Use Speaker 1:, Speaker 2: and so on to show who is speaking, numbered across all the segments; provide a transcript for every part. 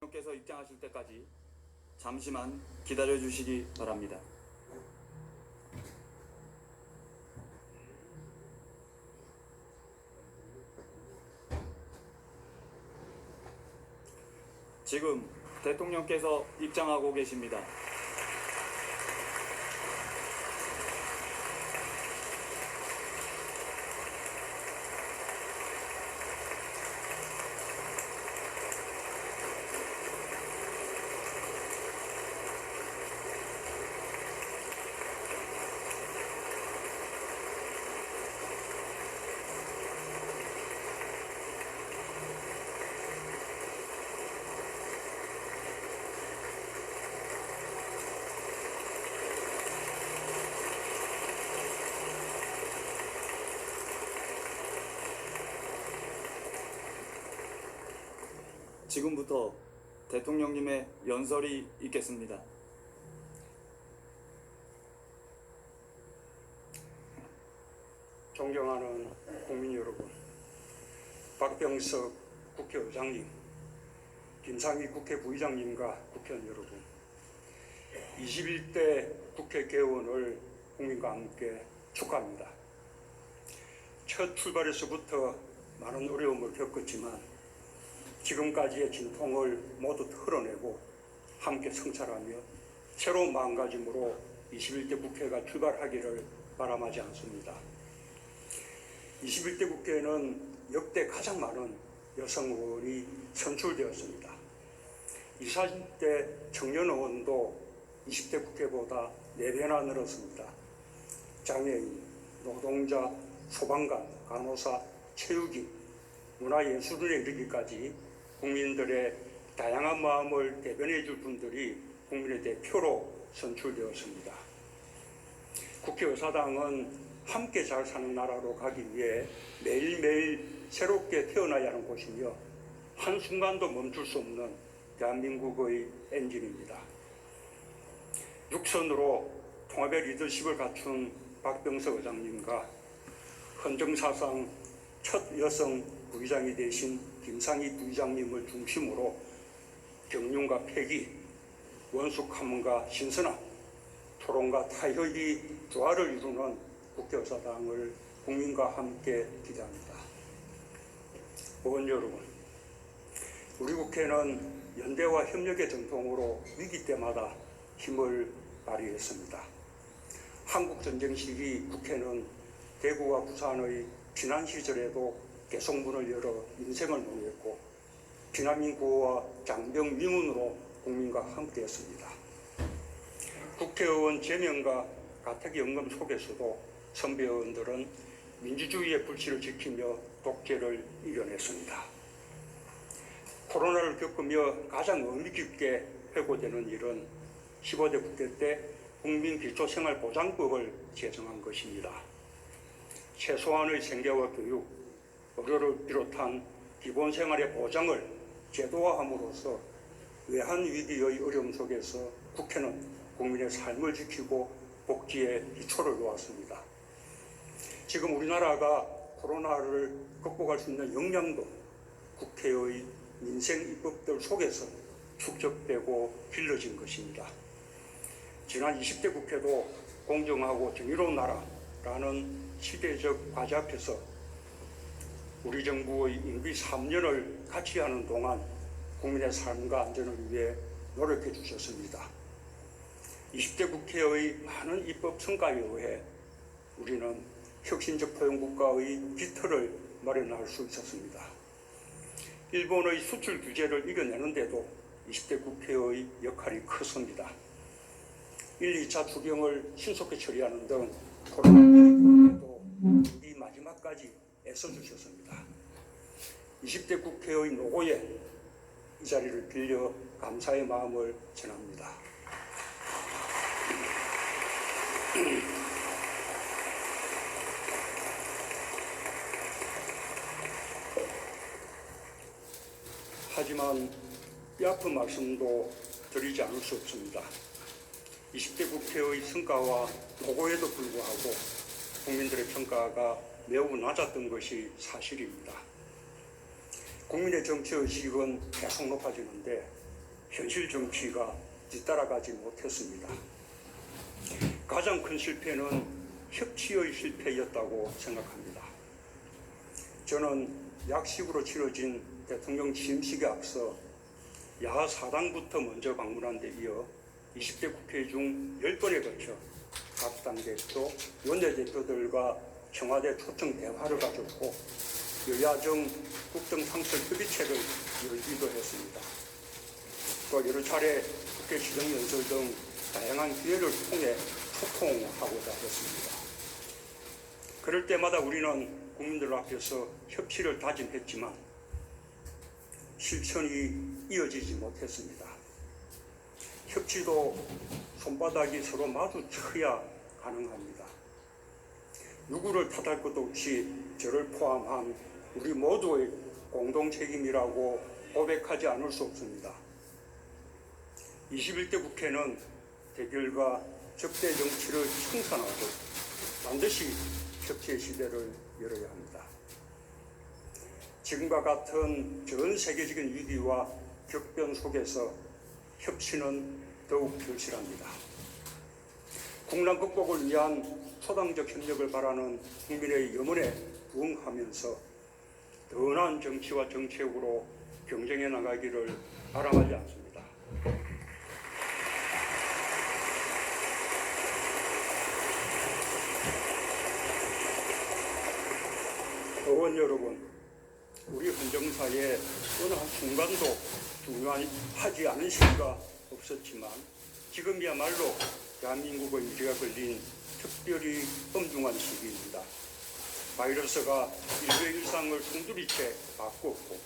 Speaker 1: 대통령께서 입장하실 때까지 잠시만 기다려 주시기 바랍니다. 지금 대통령께서 입장하고 계십니다. 지금부터 대통령님의 연설이 있겠습니다.
Speaker 2: 존경하는 국민 여러분, 박병석 국회의장님, 김상희 국회 부의장님과 국회의원 여러분, 21대 국회 개원을 국민과 함께 축하합니다. 첫 출발에서부터 많은 어려움을 겪었지만 지금까지의 진통을 모두 털어내고 함께 성찰하며 새로운 마음가짐으로 21대 국회가 출발하기를 바람하지 않습니다. 21대 국회에는 역대 가장 많은 여성 의원이 선출되었습니다. 20, 30대 청년 의원도 20대 국회보다 4배나 늘었습니다. 장애인, 노동자, 소방관, 간호사, 체육인, 문화예술인에 이르기까지 국민들의 다양한 마음을 대변해 줄 분들이 국민의 대표로 선출되었습니다. 국회의사당은 함께 잘 사는 나라로 가기 위해 매일매일 새롭게 태어나야 하는 곳이며 한순간도 멈출 수 없는 대한민국의 엔진입니다. 육선으로 통합의 리더십을 갖춘 박병석 의장님과 헌정사상 첫 여성 부의장이 되신 김상희 부의장님을 중심으로 경륜과 폐기, 원숙함과 신선함, 토론과 타협이 조화를 이루는 국회의사당을 국민과 함께 기대합니다. 의원 여러분, 우리 국회는 연대와 협력의 전통으로 위기 때마다 힘을 발휘했습니다. 한국전쟁 시기 국회는 대구와 부산의 피난 시절에도 계속 문을 열어 인생을 노했고 피난민 구호와 장병 위문으로 국민과 함께했습니다. 국회의원 제명과 가택연금 속에서도 선배 의원들은 민주주의의 불씨를 지키며 독재를 이겨냈습니다. 코로나를 겪으며 가장 의미 깊게 회고되는 일은 15대 국회 때 국민기초생활보장법을 제정한 것입니다. 최소한의 생계와 교육, 의료를 비롯한 기본생활의 보장을 제도화함으로써 외환위기의 어려움 속에서 국회는 국민의 삶을 지키고 복지의 기초를 놓았습니다. 지금 우리나라가 코로나를 극복할 수 있는 역량도 국회의 민생 입법들 속에서 축적되고 길러진 것입니다. 지난 20대 국회도 공정하고 정의로운 나라라는 시대적 과제 앞에서 우리 정부의 임기 3년을 같이 하는 동안 국민의 삶과 안전을 위해 노력해 주셨습니다. 20대 국회의 많은 입법 성과에 의해 우리는 혁신적 포용국가의 기틀을 마련할 수 있었습니다. 일본의 수출 규제를 이겨내는데도 20대 국회의 역할이 컸습니다. 1, 2차 추경을 신속히 처리하는 등 코로나19에도 이 마지막까지 애써주셨습니다. 20대 국회의 노고에 이 자리를 빌려 감사의 마음을 전합니다. 하지만 뼈아픈 말씀도 드리지 않을 수 없습니다. 20대 국회의 성과와 노고에도 불구하고 국민들의 평가가 매우 낮았던 것이 사실입니다. 국민의 정치의식은 계속 높아지는데 현실 정치가 뒤따라가지 못했습니다. 가장 큰 실패는 협치의 실패였다고 생각합니다. 저는 약식으로 치러진 대통령 취임식에 앞서 야하 4당부터 먼저 방문한 데 이어 20대 국회 중 10번에 걸쳐 각 당대표, 원내대표들과 청와대 초청 대화를 가졌고 여야정 국정 상설 협의체를 열기도 했습니다. 또 여러 차례 국회 시정연설 등 다양한 기회를 통해 소통하고자 했습니다. 그럴 때마다 우리는 국민들 앞에서 협치를 다짐했지만 실천이 이어지지 못했습니다. 협치도 손바닥이 서로 마주쳐야 가능합니다. 누구를 탓할 것도 없이 저를 포함한 우리 모두의 공동 책임이라고 고백하지 않을 수 없습니다. 21대 국회는 대결과 적대 정치를 청산하고 반드시 협치의 시대를 열어야 합니다. 지금과 같은 전 세계적인 위기와 격변 속에서 협치는 더욱 절실합니다. 국난 극복을 위한 초당적 협력을 바라는 국민의 염원에 부응하면서 더 나은 정치와 정책으로 경쟁해 나가기를 바람하지 않습니다. 의원 여러분, 우리 헌정사에 어느 한순간도 중요하지 않은 시기가 없었지만 지금이야말로 대한민국의 미래가 걸린 특별히 엄중한 시기입니다. 바이러스가 인류의 일상을 송두리째 바꿨고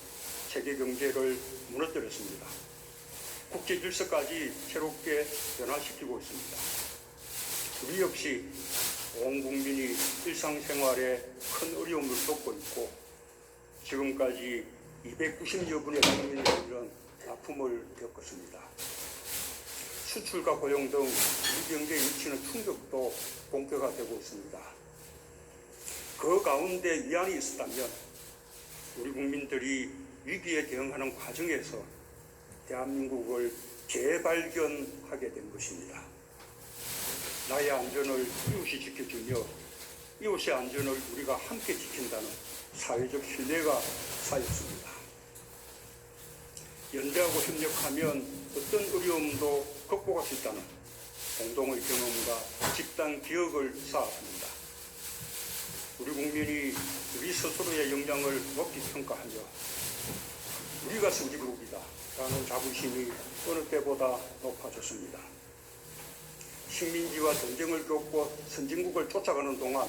Speaker 2: 세계 경제를 무너뜨렸습니다. 국제 질서까지 새롭게 변화시키고 있습니다. 우리 역시 온 국민이 일상생활에 큰 어려움을 겪고 있고 지금까지 290여 분의 국민들은 아픔을 겪었습니다. 수출과 고용 등 우리 경제에 미치는 충격도 본격화되고 있습니다. 그 가운데 위안이 있었다면 우리 국민들이 위기에 대응하는 과정에서 대한민국을 재발견하게 된 것입니다. 나의 안전을 이웃이 지켜주며 이웃의 안전을 우리가 함께 지킨다는 사회적 신뢰가 쌓였습니다. 연대하고 협력하면 어떤 어려움도 극복할 수 있다는 공동의 경험과 집단 기억을 쌓았습니다. 우리 국민이 우리 스스로의 역량을 높이 평가하며 우리가 선진국이다 라는 자부심이 어느 때보다 높아졌습니다. 식민지와 전쟁을 겪고 선진국을 쫓아가는 동안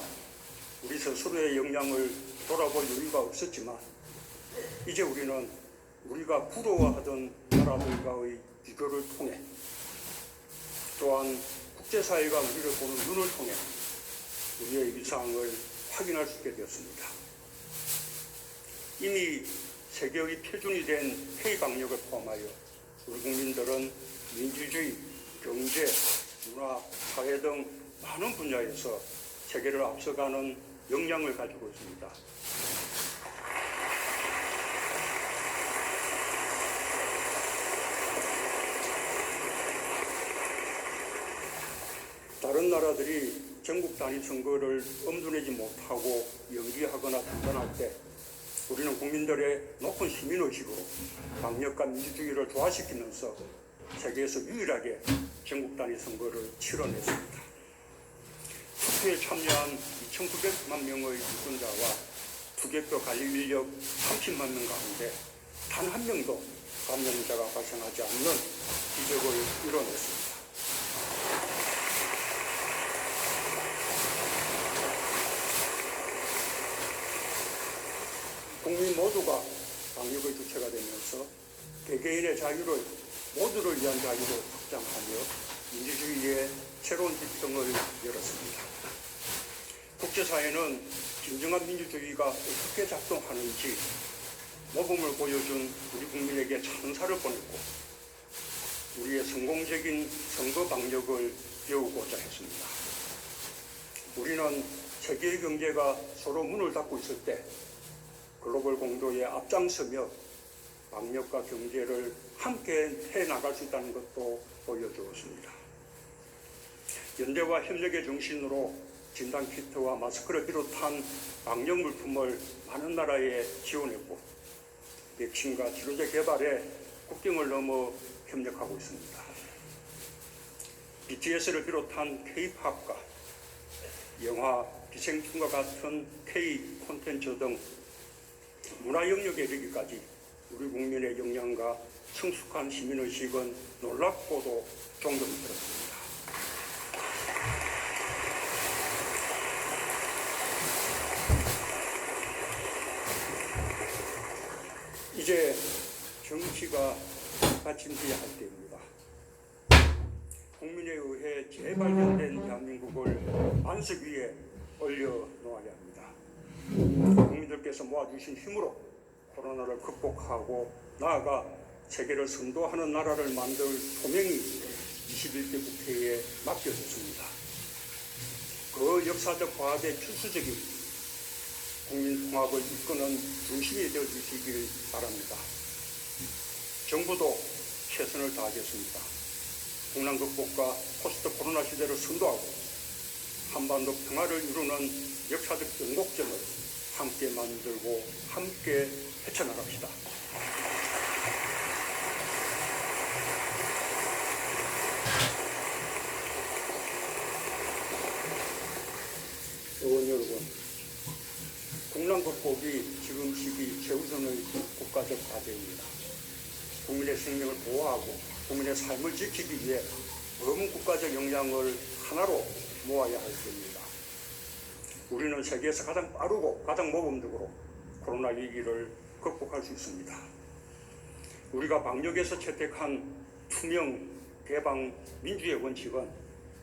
Speaker 2: 우리 스스로의 역량을 돌아볼 여유가 없었지만 이제 우리는 우리가 부러워하던 나라들과의 비교를 통해 또한 국제사회가 우리를 보는 눈을 통해 우리의 위상을 확인할 수 있게 되었습니다. 이미 세계의 표준이 된 K 방역을 포함하여 우리 국민들은 민주주의, 경제, 문화, 사회 등 많은 분야에서 세계를 앞서가는 역량을 가지고 있습니다. 다른 나라들이 전국 단위 선거를 엄두내지 못하고 연기하거나 중단할 때 우리는 국민들의 높은 시민의식으로 방역과 민주주의를 조화시키면서 세계에서 유일하게 전국 단위 선거를 치러냈습니다. 투표에 참여한 2,900만 명의 유권자와 투개표 관리 인력 30만 명 가운데 단 한 명도 감염자가 발생하지 않는 기적을 이뤄냈습니다. 국민 모두가 방역의 주체가 되면서 개개인의 자유를 모두를 위한 자유로 확장하며 민주주의의 새로운 지평을 열었습니다. 국제사회는 진정한 민주주의가 어떻게 작동하는지 모범을 보여준 우리 국민에게 찬사를 보냈고 우리의 성공적인 선거 방역을 배우고자 했습니다. 우리는 세계의 경제가 서로 문을 닫고 있을 때 글로벌 공조에 앞장서며 방역과 경제를 함께 해나갈 수 있다는 것도 보여주었습니다. 연대와 협력의 정신으로 진단키트와 마스크를 비롯한 방역물품을 많은 나라에 지원했고 백신과 치료제 개발에 국경을 넘어 협력하고 있습니다. BTS를 비롯한 K-팝과 영화, 기생충과 같은 K 콘텐츠 등 문화 영역에 이르기까지 우리 국민의 역량과 성숙한 시민의식은 놀랍고도 존경이 들었습니다. 이제 정치가 받침돼야 할 때입니다. 국민에 의해 재발견된 대한민국을 안석 위에 올려놓아야 합니다. 국민들께서 모아주신 힘으로 코로나를 극복하고 나아가 세계를 선도하는 나라를 만들 소명이 21대 국회에 맡겨졌습니다. 그 역사적 과학의 필수적인 국민 통합을 이끄는 중심이 되어주시길 바랍니다. 정부도 최선을 다하겠습니다. 국난 극복과 포스트 코로나 시대를 선도하고 한반도 평화를 이루는 역사적 변곡점을 함께 만들고 함께 헤쳐나갑시다. 의원 여러분, 국난 극복이 지금 시기 최우선의 국가적 과제입니다. 국민의 생명을 보호하고 국민의 삶을 지키기 위해 온 국가적 역량을 하나로 모아야 할 때입니다. 우리는 세계에서 가장 빠르고 가장 모범적으로 코로나 위기를 극복할 수 있습니다. 우리가 방역에서 채택한 투명, 개방, 민주의 원칙은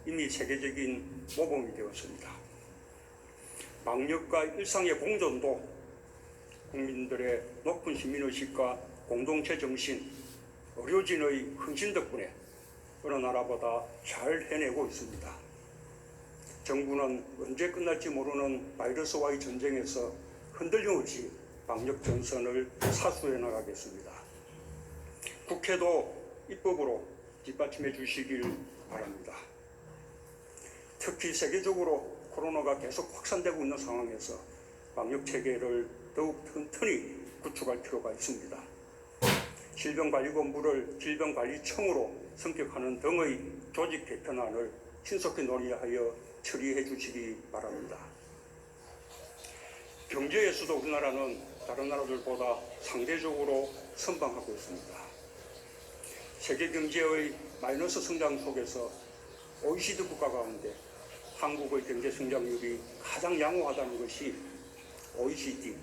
Speaker 2: 이미 세계적인 모범이 되었습니다. 방역과 일상의 공존도 국민들의 높은 시민의식과 공동체 정신, 의료진의 헌신 덕분에 어느 나라보다 잘 해내고 있습니다. 정부는 언제 끝날지 모르는 바이러스와의 전쟁에서 흔들림 없이 방역 전선을 사수해 나가겠습니다. 국회도 입법으로 뒷받침해 주시길 바랍니다. 특히 세계적으로 코로나가 계속 확산되고 있는 상황에서 방역 체계를 더욱 튼튼히 구축할 필요가 있습니다. 질병관리본부를 질병관리청으로 성격하는 등의 조직 개편안을 신속히 논의하여 처리해 주시기 바랍니다. 경제에서도 우리나라는 다른 나라들보다 상대적으로 선방하고 있습니다. 세계 경제의 마이너스 성장 속에서 OECD 국가 가운데 한국의 경제 성장률이 가장 양호하다는 것이 OECD,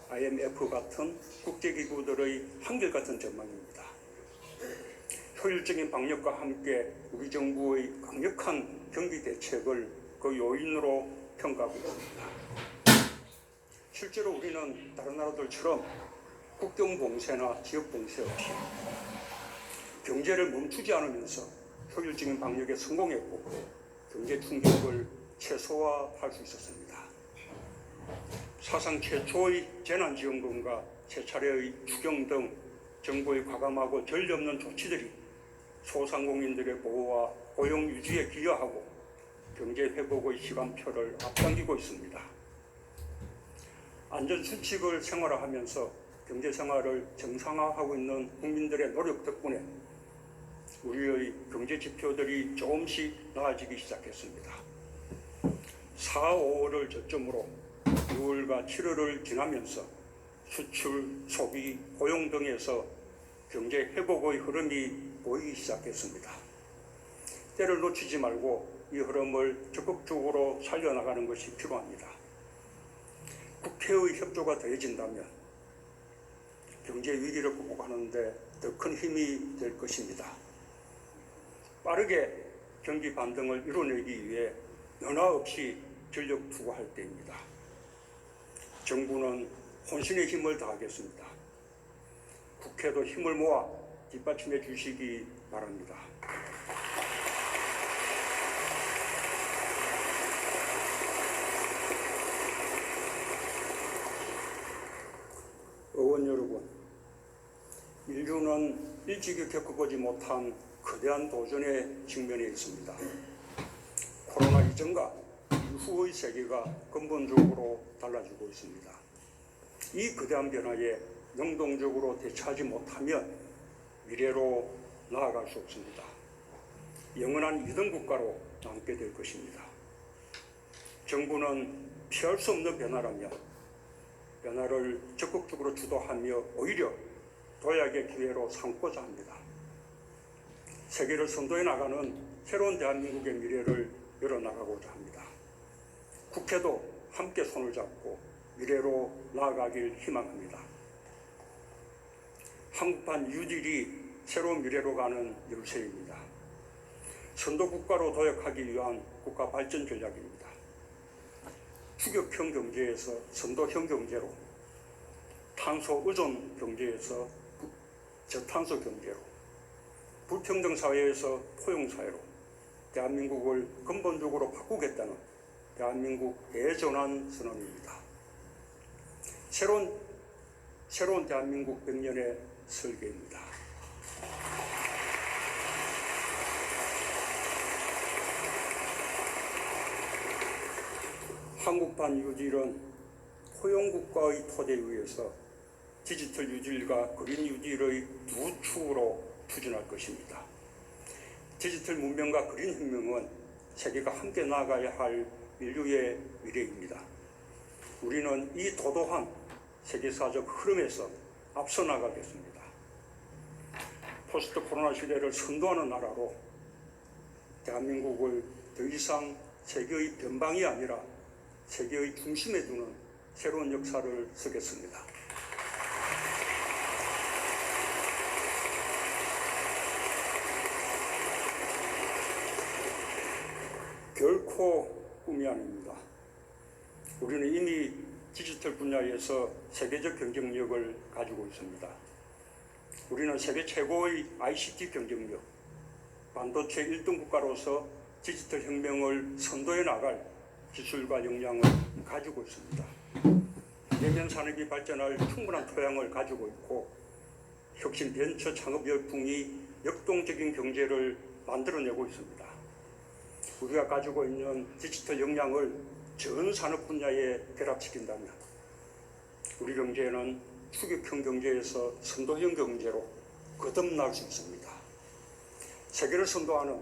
Speaker 2: IMF 같은 국제기구들의 한결같은 전망입니다. 효율적인 방역과 함께 우리 정부의 강력한 경기 대책을 그 요인으로 평가하고 있습니다. 실제로 우리는 다른 나라들처럼 국경 봉쇄나 지역 봉쇄 없이 경제를 멈추지 않으면서 효율적인 방역에 성공했고 경제 충격을 최소화할 수 있었습니다. 사상 최초의 재난지원금과 세 차례의 추경 등 정부의 과감하고 전례 없는 조치들이 소상공인들의 보호와 고용 유지에 기여하고 경제 회복의 시간표를 앞당기고 있습니다. 안전수칙을 생활화하면서 경제생활을 정상화하고 있는 국민들의 노력 덕분에 우리의 경제 지표들이 조금씩 나아지기 시작했습니다. 4, 5월을 저점으로 6월과 7월을 지나면서 수출, 소비, 고용 등에서 경제 회복의 흐름이 보이기 시작했습니다. 때를 놓치지 말고 이 흐름을 적극적으로 살려나가는 것이 필요합니다. 국회의 협조가 더해진다면 경제 위기를 극복하는 데 더 큰 힘이 될 것입니다. 빠르게 경기 반등을 이뤄내기 위해 변화 없이 전력 투구할 때입니다. 정부는 혼신의 힘을 다하겠습니다. 국회도 힘을 모아 뒷받침해 주시기 바랍니다. 의원 여러분, 인류는 일찍이 겪어보지 못한 거대한 도전에 직면해 있습니다. 코로나 이전과 이후의 세계가 근본적으로 달라지고 있습니다. 이 거대한 변화에 능동적으로 대처하지 못하면 미래로 나아갈 수 없습니다. 영원한 2등 국가로 남게 될 것입니다. 정부는 피할 수 없는 변화라면 변화를 적극적으로 주도하며 오히려 도약의 기회로 삼고자 합니다. 세계를 선도해 나가는 새로운 대한민국의 미래를 열어나가고자 합니다. 국회도 함께 손을 잡고 미래로 나아가길 희망합니다. 한국판 뉴딜이 새로운 미래로 가는 열쇠입니다. 선도국가로 도약하기 위한 국가 발전 전략입니다. 추격형 경제에서 선도형 경제로, 탄소 의존 경제에서 저탄소 경제로, 불평등 사회에서 포용 사회로 대한민국을 근본적으로 바꾸겠다는 대한민국 대전환 선언입니다. 새로운 대한민국 100년의 설계입니다. 한국판 뉴딜은 포용국가의 토대 위에서 디지털 뉴딜과 그린 뉴딜의 두 축으로 추진할 것입니다. 디지털 문명과 그린 혁명은 세계가 함께 나아가야 할 인류의 미래입니다. 우리는 이 도도한 세계사적 흐름에서 앞서 나가겠습니다. 포스트 코로나 시대를 선도하는 나라로 대한민국을 더 이상 세계의 변방이 아니라 세계의 중심에 두는 새로운 역사를 쓰겠습니다. 결코 꿈이 아닙니다. 우리는 이미 디지털 분야에서 세계적 경쟁력을 가지고 있습니다. 우리는 세계 최고의 ICT 경쟁력, 반도체 1등 국가로서 디지털 혁명을 선도해 나갈 기술과 역량을 가지고 있습니다. 내면 산업이 발전할 충분한 토양을 가지고 있고 혁신 벤처 창업 열풍이 역동적인 경제를 만들어내고 있습니다. 우리가 가지고 있는 디지털 역량을 전 산업 분야에 결합시킨다면 우리 경제는 추격형 경제에서 선도형 경제로 거듭날 수 있습니다. 세계를 선도하는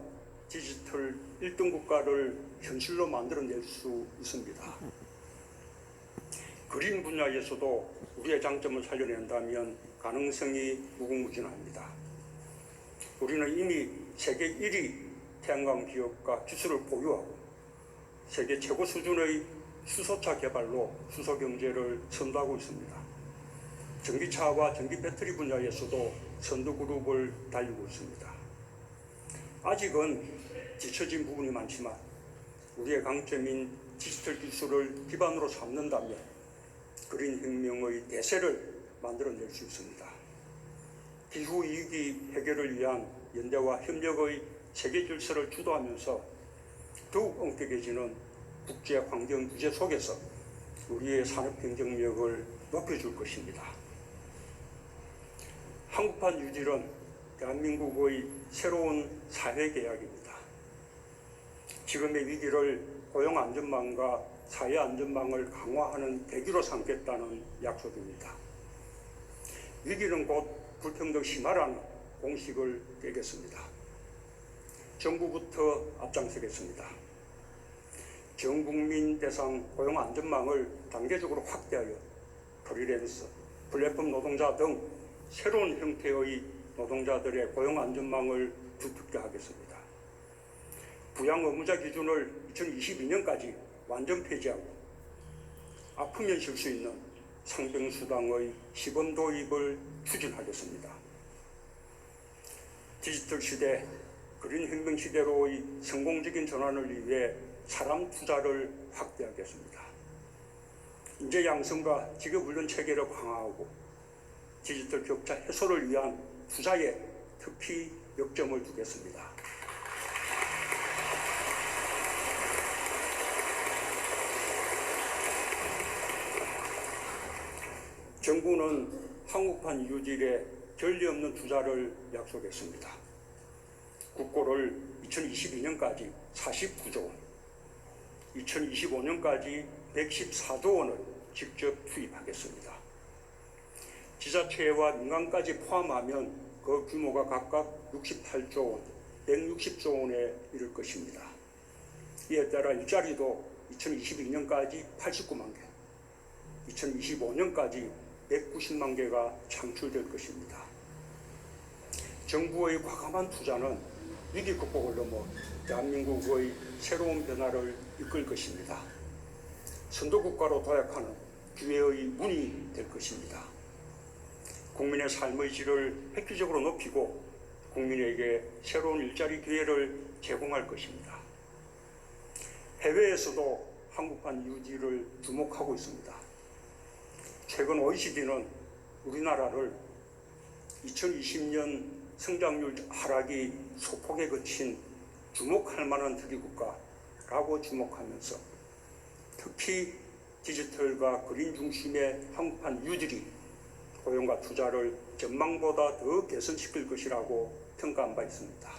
Speaker 2: 디지털 1등 국가를 현실로 만들어낼 수 있습니다. 그린 분야에서도 우리의 장점을 살려낸다면 가능성이 무궁무진합니다. 우리는 이미 세계 1위 태양광 기업과 기술을 보유하고 세계 최고 수준의 수소차 개발로 수소 경제를 선도하고 있습니다. 전기차와 전기 배터리 분야에서도 선도 그룹을 달리고 있습니다. 아직은 뒤처진 부분이 많지만 우리의 강점인 디지털 기술을 기반으로 삼는다면 그린 혁명의 대세를 만들어낼 수 있습니다. 기후 위기 해결을 위한 연대와 협력의 세계 질서를 주도하면서 더욱 엄격해지는 국제 환경 규제 속에서 우리의 산업 경쟁력을 높여줄 것입니다. 한국판 뉴딜은 대한민국의 새로운 사회계약입니다. 지금의 위기를 고용안전망과 사회안전망을 강화하는 계기로 삼겠다는 약속입니다. 위기는 곧 불평등 심화라는 공식을 깨겠습니다. 정부부터 앞장서겠습니다. 전국민 대상 고용안전망을 단계적으로 확대하여 프리랜서, 플랫폼 노동자 등 새로운 형태의 노동자들의 고용안전망을 두텁게 하겠습니다. 부양 의무자 기준을 2022년까지 완전 폐지하고 아프면 쉴 수 있는 상병수당의 시범 도입을 추진하겠습니다. 디지털 시대, 그린 혁명 시대로의 성공적인 전환을 위해 사람 투자를 확대하겠습니다. 인재 양성과 직업훈련 체계를 강화하고 디지털 격차 해소를 위한 투자에 특히 역점을 두겠습니다. 정부는 한국판 뉴딜에 전례 없는 투자를 약속했습니다. 국고를 2022년까지 49조 원, 2025년까지 114조 원을 직접 투입하겠습니다. 지자체와 민간까지 포함하면 그 규모가 각각 68조 원, 160조 원에 이를 것입니다. 이에 따라 일자리도 2022년까지 89만 개, 2025년까지 190만 개가 창출될 것입니다. 정부의 과감한 투자는 위기 극복을 넘어 대한민국의 새로운 변화를 이끌 것입니다. 선도국가로 도약하는 기회의 문이 될 것입니다. 국민의 삶의 질을 획기적으로 높이고 국민에게 새로운 일자리 기회를 제공할 것입니다. 해외에서도 한국판 유지를 주목하고 있습니다. 최근 OECD는 우리나라를 2020년 성장률 하락이 소폭에 그친 주목할 만한 특이국가라고 주목하면서 특히 디지털과 그린 중심의 한국판 뉴딜이 고용과 투자를 전망보다 더 개선시킬 것이라고 평가한 바 있습니다.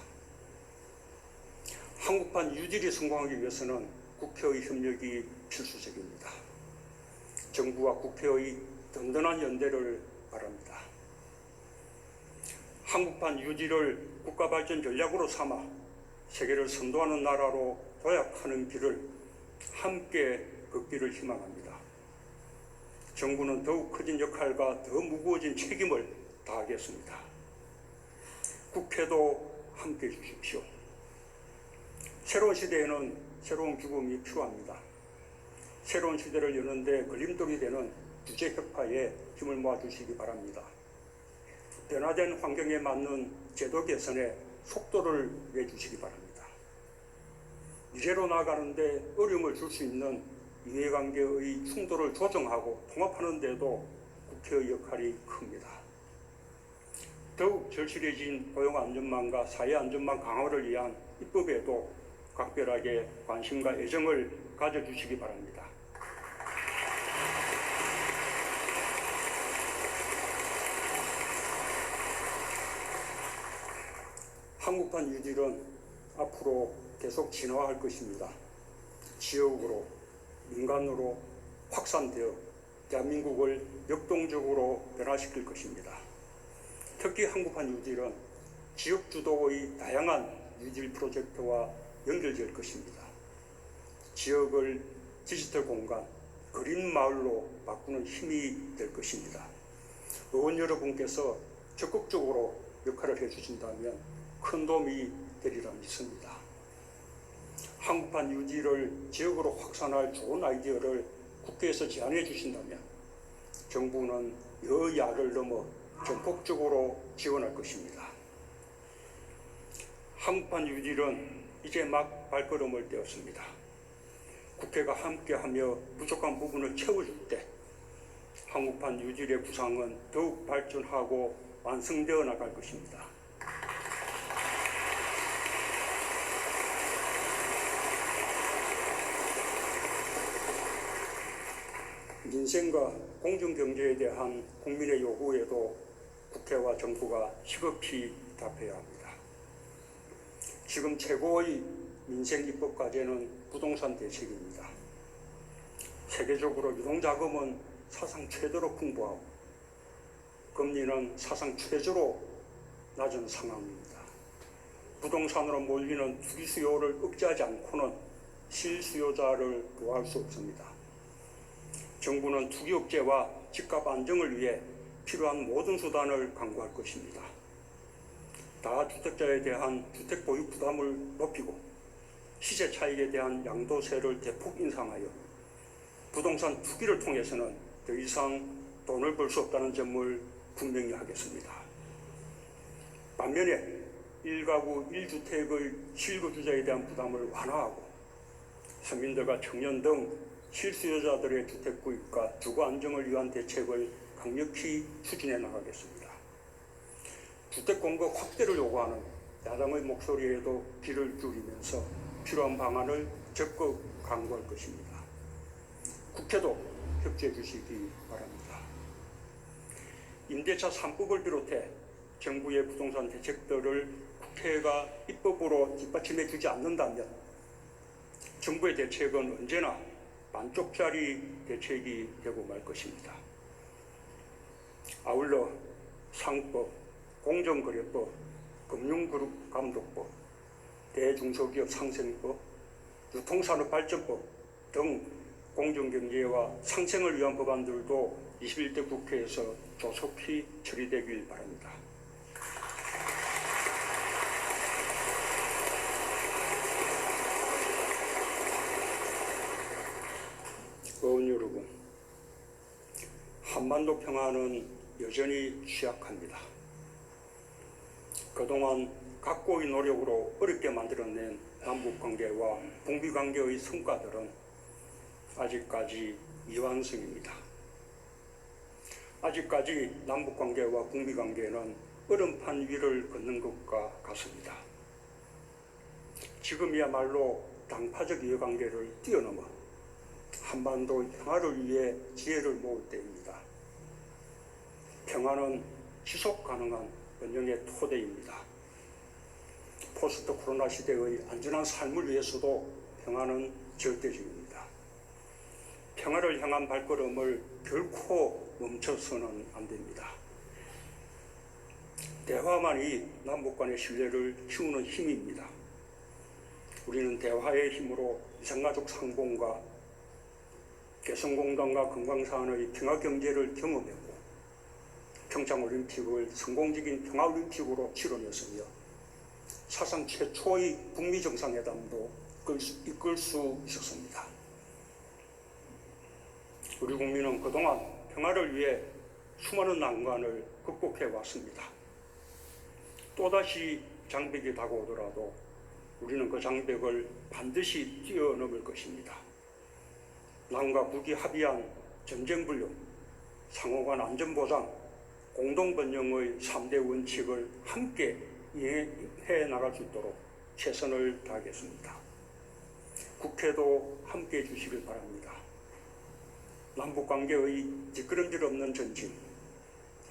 Speaker 2: 한국판 뉴딜이 성공하기 위해서는 국회의 협력이 필수적입니다. 정부와 국회의 든든한 연대를 바랍니다. 한국판 뉴딜을 국가발전 전략으로 삼아 세계를 선도하는 나라로 도약하는 길을 함께 걷기를 희망합니다. 정부는 더욱 커진 역할과 더 무거워진 책임을 다하겠습니다. 국회도 함께해 주십시오. 새로운 시대에는 새로운 기금이 필요합니다. 새로운 시대를 여는데 걸림돌이 되는 규제 혁파에 힘을 모아주시기 바랍니다. 변화된 환경에 맞는 제도 개선에 속도를 내주시기 바랍니다. 미래로 나아가는데 어려움을 줄 수 있는 이해관계의 충돌을 조정하고 통합하는 데도 국회의 역할이 큽니다. 더욱 절실해진 고용안전망과 사회안전망 강화를 위한 입법에도 각별하게 관심과 애정을 가져주시기 바랍니다. 한국판 뉴딜은 앞으로 계속 진화할 것입니다. 지역으로, 민간으로 확산되어 대한민국을 역동적으로 변화시킬 것입니다. 특히 한국판 뉴딜은 지역 주도의 다양한 뉴딜 프로젝트와 연결될 것입니다. 지역을 디지털 공간, 그린 마을로 바꾸는 힘이 될 것입니다. 의원 여러분께서 적극적으로 역할을 해주신다면 큰 도움이 되리라 믿습니다. 한국판 뉴딜을 지역으로 확산할 좋은 아이디어를 국회에서 제안해 주신다면 정부는 여야를 넘어 전폭적으로 지원할 것입니다. 한국판 뉴딜은 이제 막 발걸음을 떼었습니다. 국회가 함께하며 부족한 부분을 채워줄 때 한국판 뉴딜의 구상은 더욱 발전하고 완성되어 나갈 것입니다. 민생과 공정경제에 대한 국민의 요구에도 국회와 정부가 시급히 답해야 합니다. 지금 최고의 민생 입법 과제는 부동산 대책입니다. 세계적으로 유동자금은 사상 최저로 풍부하고 금리는 사상 최저로 낮은 상황입니다. 부동산으로 몰리는 투기 수요를 억제하지 않고는 실수요자를 보호할 수 없습니다. 정부는 투기 억제와 집값 안정을 위해 필요한 모든 수단을 강구할 것입니다. 다주택자에 대한 주택 보유 부담을 높이고 시세 차익에 대한 양도세를 대폭 인상하여 부동산 투기를 통해서는 더 이상 돈을 벌 수 없다는 점을 분명히 하겠습니다. 반면에 1가구 1주택의 실거주자에 대한 부담을 완화하고 서민들과 청년 등 실수요자들의 주택 구입과 주거 안정을 위한 대책을 강력히 추진해 나가겠습니다. 주택 공급 확대를 요구하는 야당의 목소리에도 귀를 기울이면서 필요한 방안을 적극 강구할 것입니다. 국회도 협조해 주시기 바랍니다. 임대차 3법을 비롯해 정부의 부동산 대책들을 국회가 입법으로 뒷받침해 주지 않는다면 정부의 대책은 언제나 반쪽짜리 대책이 되고 말 것입니다. 아울러 상법, 공정거래법, 금융그룹감독법, 대중소기업 상생법, 유통산업발전법 등 공정경제와 상생을 위한 법안들도 21대 국회에서 조속히 처리되길 바랍니다. 의원 여러분, 한반도 평화는 여전히 취약합니다. 그동안 각고의 노력으로 어렵게 만들어낸 남북관계와 북미관계의 성과들은 아직까지 미완성입니다. 아직까지 남북관계와 북미관계는 얼음판 위를 걷는 것과 같습니다. 지금이야말로 당파적 이해관계를 뛰어넘어 한반도 평화를 위해 지혜를 모을 때입니다. 평화는 지속 가능한 번영의 토대입니다. 포스트 코로나 시대의 안전한 삶을 위해서도 평화는 절대적입니다. 평화를 향한 발걸음을 결코 멈춰서는 안 됩니다. 대화만이 남북 간의 신뢰를 키우는 힘입니다. 우리는 대화의 힘으로 이산가족 상봉과 개성공단과 금강산의 평화경제를 경험했고 평창올림픽을 성공적인 평화올림픽으로 치러냈으며 사상 최초의 북미 정상회담도 이끌 수 있었습니다. 우리 국민은 그동안 평화를 위해 수많은 난관을 극복해 왔습니다. 또다시 장벽이 다가오더라도 우리는 그 장벽을 반드시 뛰어넘을 것입니다. 남과 북이 합의한 전쟁불능, 상호간 안전보장, 공동번영의 3대 원칙을 함께 이행해 나갈 수 있도록 최선을 다하겠습니다. 국회도 함께해 주시길 바랍니다. 남북관계의 뒷걸음질 없는 전진,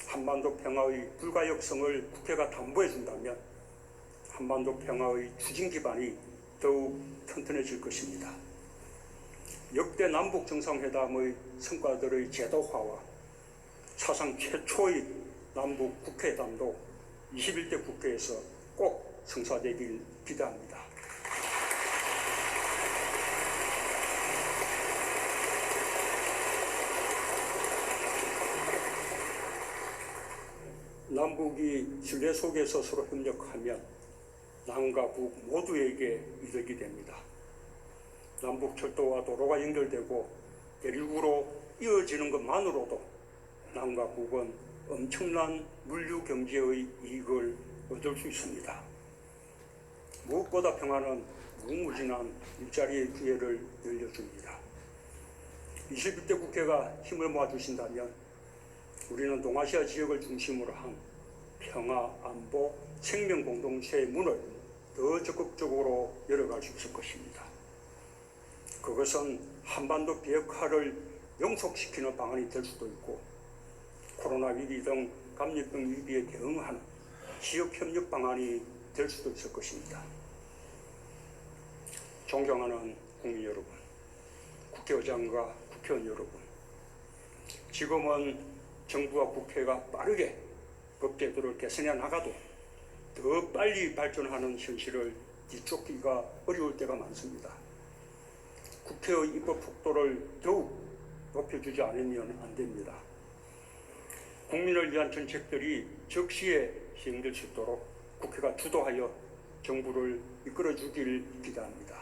Speaker 2: 한반도 평화의 불가역성을 국회가 담보해 준다면 한반도 평화의 추진 기반이 더욱 튼튼해질 것입니다. 역대 남북 정상회담의 성과들의 제도화와 사상 최초의 남북 국회회담도 21대 국회에서 꼭 성사되길 기대합니다. 남북이 신뢰 속에서 서로 협력하면 남과 북 모두에게 이득이 됩니다. 남북 철도와 도로가 연결되고 대륙으로 이어지는 것만으로도 남과 북은 엄청난 물류 경제의 이익을 얻을 수 있습니다. 무엇보다 평화는 무궁무진한 일자리의 기회를 열려줍니다. 21대 국회가 힘을 모아주신다면 우리는 동아시아 지역을 중심으로 한 평화, 안보, 생명 공동체의 문을 더 적극적으로 열어갈 수 있을 것입니다. 그것은 한반도 비핵화를 영속시키는 방안이 될 수도 있고 코로나 위기 등 감염병 위기에 대응하는 지역협력 방안이 될 수도 있을 것입니다. 존경하는 국민 여러분, 국회의장과 국회의원 여러분, 지금은 정부와 국회가 빠르게 법제도를 개선해 나가도 더 빨리 발전하는 현실을 뒤쫓기가 어려울 때가 많습니다. 국회의 입법 속도를 더욱 높여주지 않으면 안 됩니다. 국민을 위한 정책들이 적시에 시행될 수 있도록 국회가 주도하여 정부를 이끌어주길 기대합니다.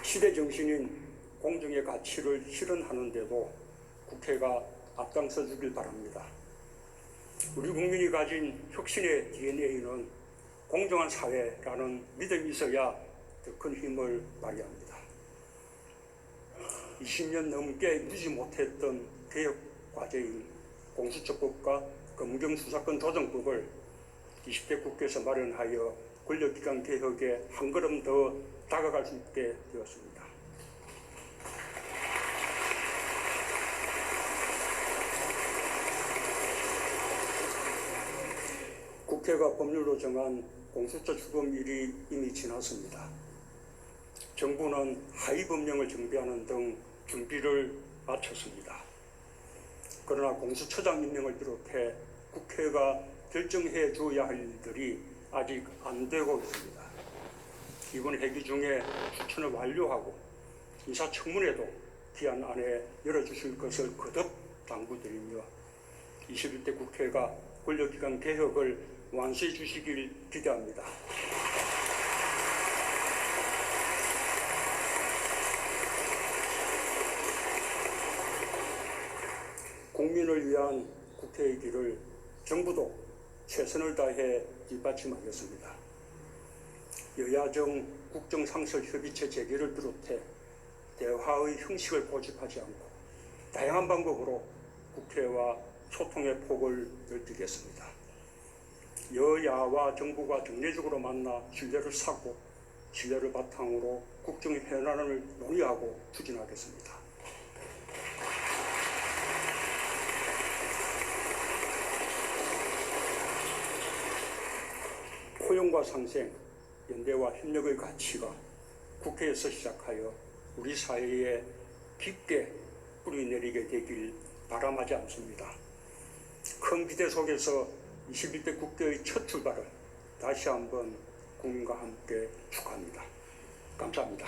Speaker 2: 시대 정신인 공정의 가치를 실현하는 데도 국회가 앞장서 주길 바랍니다. 우리 국민이 가진 혁신의 DNA는 공정한 사회라는 믿음이 있어야 더 큰 힘을 발휘합니다. 20년 넘게 유지 못했던 개혁 과제인 공수처법과 검경수사권 조정법을 20대 국회에서 마련하여 권력기관 개혁에 한 걸음 더 다가갈 수 있게 되었습니다. 국회가 법률로 정한 공수처 출범일이 이미 지났습니다. 정부는 하위 법령을 정비하는 등 준비를 마쳤습니다. 그러나 공수처장 임명을 비롯해 국회가 결정해 줘야 할 일들이 아직 안 되고 있습니다. 이번 회기 중에 추천을 완료하고 인사청문회도 기한 안에 열어주실 것을 거듭 당부드리며 21대 국회가 권력기관 개혁을 완수해 주시길 기대합니다. 국민을 위한 국회의 길을 정부도 최선을 다해 뒷받침하겠습니다. 여야정 국정상설협의체 재개를 비롯해 대화의 형식을 고집하지 않고 다양한 방법으로 국회와 소통의 폭을 넓히겠습니다. 여야와 정부가 정례적으로 만나 신뢰를 쌓고 신뢰를 바탕으로 국정 현안을 논의하고 추진하겠습니다. 포용과 상생, 연대와 협력의 가치가 국회에서 시작하여 우리 사회에 깊게 뿌리내리게 되길 바람하지 않습니다. 큰 기대 속에서 21대 국회의 첫 출발을 다시 한번 국민과 함께 축하합니다. 감사합니다.